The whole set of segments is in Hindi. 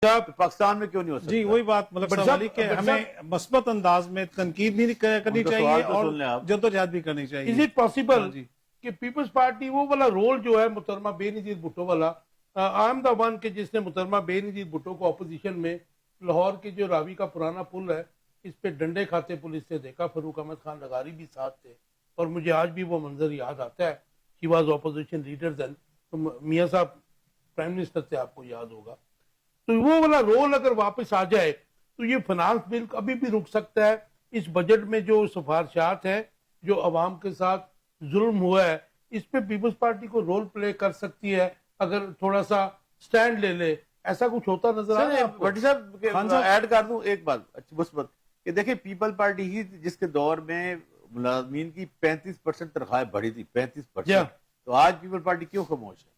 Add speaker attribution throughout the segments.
Speaker 1: तो पाकिस्तान में क्यों नहीं हो सकता?
Speaker 2: जी वही बात मतलब सवाल के हमें मस्बत अंदाज में तनकीद भी करनी चाहिए और जद्दोजहद भी करनी चाहिए।
Speaker 3: इज इट पॉसिबल कि पीपल्स पार्टी वो वाला रोल जो है मुहतरमा बेनजीर भुट्टो वाला, आई एम द वन के जिसने मुहतरमा बेनजीर भुट्टो को अपोजिशन में लाहौर के जो रावी का पुराना पुल है इस पे डंडे खाते पुलिस से देखा, फरूक अहमद खान लगारी भी साथ थे और मुझे आज भी वो मंजर याद आता है। He was opposition leader then, तो मियां साहब प्राइम मिनिस्टर थे, आपको याद होगा। तो वो वाला रोल अगर वापस आ जाए तो ये फाइनेंस बिल अभी भी रुक सकता है। इस बजट में जो सिफारिशात हैं, जो अवाम के साथ जुल्म हुआ है, इस पे पीपल्स पार्टी को रोल प्ले कर सकती है अगर थोड़ा सा स्टैंड ले ले। ऐसा कुछ होता नजर आ रहा है आपको?
Speaker 1: भट्टी साहब ऐड कर दूं एक बात अच्छी मुस्बत कि देखिए पीपल पार्टी ही जिसके दौर में मुलाजमीन की 35% तनख्वाहें बढ़ी थी, 35%। तो आज पीपल पार्टी क्यों खामोश है?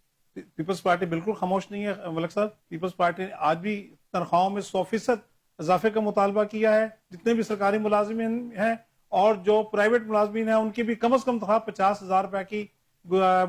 Speaker 2: पीपल्स पार्टी बिल्कुल खामोश नहीं है मलिक साहब। पीपल्स पार्टी ने आज भी तनख्वाहों में 100% इजाफे का मुतालबा किया है। जितने भी सरकारी मुलाजमीन हैं और जो प्राइवेट मुलाजमीन हैं उनकी भी कम से कम तनख्वाह 50,000 रुपए की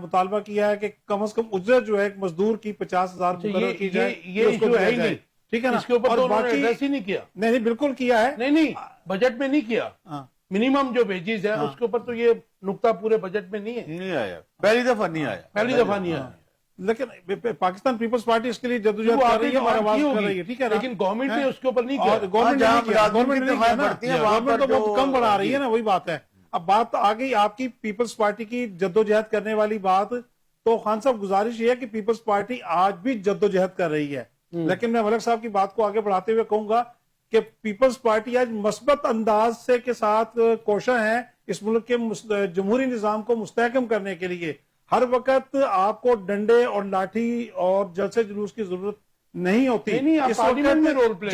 Speaker 2: मुतालबा किया है कि कम से कम उजरत जो है एक मजदूर की 50,000 की जाए।
Speaker 3: ये इशू है ही नहीं, ठीक है ना? इसके ऊपर तो उन्होंने एड्रेस ही नहीं किया।
Speaker 2: नहीं बिल्कुल किया है।
Speaker 3: नहीं बजट में नहीं किया। मिनिमम जो वेजेस है उसके ऊपर तो ये नुक्ता पूरे बजट में नहीं है,
Speaker 1: नहीं आया, पहली दफा नहीं आया।
Speaker 2: लेकिन पाकिस्तान पीपल्स पार्टी इसके लिए जद्दोजहद कर रही है और आवाज कर रही है, ठीक है,
Speaker 3: लेकिन गवर्नमेंट ने उसके ऊपर नहीं किया।
Speaker 2: गवर्नमेंट तो बहुत कम बढ़ा रही है ना, वही बात है। अब बात आ गई आपकी पीपल्स पार्टी की जद्दोजहद करने वाली बात, तो खान साहब गुजारिश ये है कि पीपल्स पार्टी आज भी जद्दोजहद कर रही है। लेकिन मैं मलिक साहब की बात को आगे बढ़ाते हुए कहूंगा कि पीपल्स पार्टी आज मस्बत अंदाज से के साथ कोशिश है इस मुल्क के जमहूरी निजाम को मुस्तहकम करने के लिए। हर वक्त आपको डंडे और लाठी और जलसे जुलूस की जरूरत नहीं होती। इस वक्त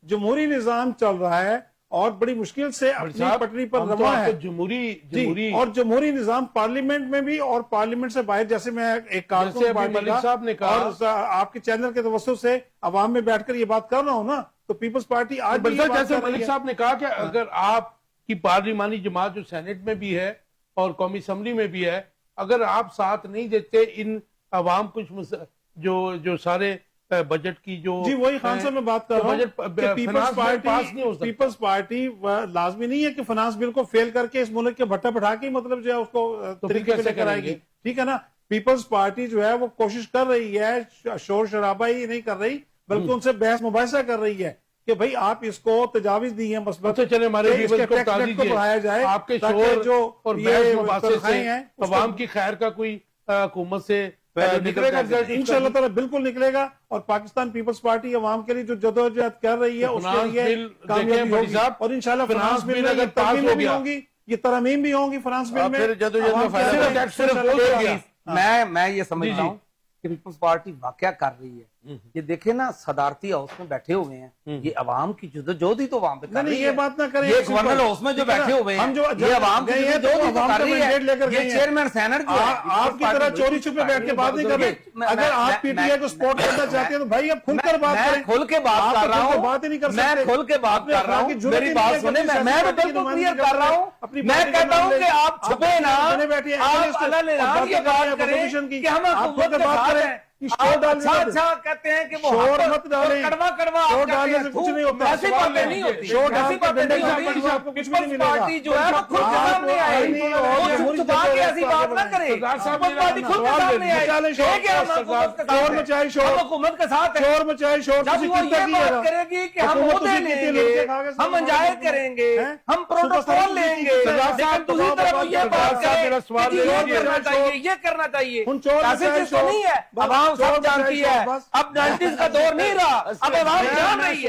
Speaker 2: जमहूरी निजाम चल रहा है और बड़ी मुश्किल से अपनी पटरी पर रवा है
Speaker 3: जमहूरी
Speaker 2: और जमहूरी निजाम पार्लियामेंट में भी और पार्लियामेंट से बाहर। जैसे मैं एक कारकुन
Speaker 3: साहब ने कहा
Speaker 2: और आपके चैनल के तवज्जो से अवाम में बैठकर ये बात कर रहा हूँ ना, तो पीपल्स पार्टी आज भी
Speaker 3: जैसे मलिक साहब ने कहा कि अगर आपकी पार्लिमानी जमात जो सेनेट में भी है और कौमी असम्बली में भी है, अगर आप साथ नहीं देते इन अवाम कुछ जो सारे बजट की जो
Speaker 2: जी वही खान साहब मैं बात कर रहा हूँ, पीपल्स पार्टी लाजमी नहीं है कि फाइनेंस बिल को फेल करके इस मुल्क के भट्टा बैठा के मतलब जो है उसको तरीके से कराएगी, ठीक है ना। पीपल्स पार्टी जो है वो कोशिश कर रही है, शोर शराबा ही नहीं कर रही बल्कि उनसे बहस मुबाहिसा कर रही है कि भाई आप इसको तजावीज दी है मसबत
Speaker 3: तो चले हमारे
Speaker 2: को बढ़ाया जाए,
Speaker 3: आपके शोर
Speaker 2: जो
Speaker 3: और अवाम की खैर का कोई हुकूमत से निकलेगा
Speaker 2: इंशाअल्लाह ताला बिल्कुल निकलेगा। और पाकिस्तान पीपल्स पार्टी अवाम के लिए जो जदोजहद कर रही है उसके लिए कामयाबी होगी और इंशाअल्लाह फाइनेंस बिल में तरमीम भी होंगी, ये तरमीम भी होंगी फाइनेंस बिल में।
Speaker 4: मैं ये समझ रहा हूँ कि पीपल्स पार्टी वाकया कर रही है। ये देखे ना सदारती हाउस में बैठे हुए हैं, ये अवाम की जदोजहद ही तो अवाम पे कर रही है।
Speaker 2: ये बात ना करें,
Speaker 4: ये गवर्नर हाउस में जो बैठे हुए हैं ये अवाम की जदोजहद ही तो कर रही है। ये चेयरमैन सेनेट जो
Speaker 2: आपकी तरह चोरी छुपे बैठ के बात नहीं कर रहे। अगर आप पीटीआई को सपोर्ट करना चाहते हैं तो भाई अब खुलकर बात करें।
Speaker 4: खुल के बात कर रहा हूँ,
Speaker 2: बात ही नहीं कर सकते।
Speaker 4: मैं खुल के बात कर रहा हूँ, मेरी बात सुने। मैं तो बिल्कुल क्लियर कर रहा हूँ। मैं कहता हूँ कि आप छुपे ना, आप अलग ये बात करें कि हम हुकूमत के साथ हैं। अच्छा कहते हैं कि वो
Speaker 2: शोर मत डालें,
Speaker 4: कड़वा
Speaker 2: शोर डालने से कुछ नहीं होता,
Speaker 4: ऐसी बातें नहीं होती,
Speaker 2: शोर
Speaker 4: ऐसी बातें नहीं होती।
Speaker 2: आपको कुछ भी नहीं मिलेगा।
Speaker 4: पार्टी जो है वो खुद के सामने आएगी, वो छुपा के ऐसी बात ना करे। पार्टी खुद के सामने आएगी,
Speaker 2: शोर मचाए, शोर
Speaker 4: हुकूमत के साथ है,
Speaker 2: शोर मचाए, शोर
Speaker 4: जब वो ये बात करेगी कि हम मुद्दे लेंगे, हम एंजॉय करेंगे, हम प्रोटोकॉल लेंगे, लेकिन दूसरी तरफ ये बात करें ये करना चाहिए, ऐसी चीज तो नहीं है। अवाम सब जानती है, अब 90s का दौर नहीं रहा, अब अवाम जान रही है।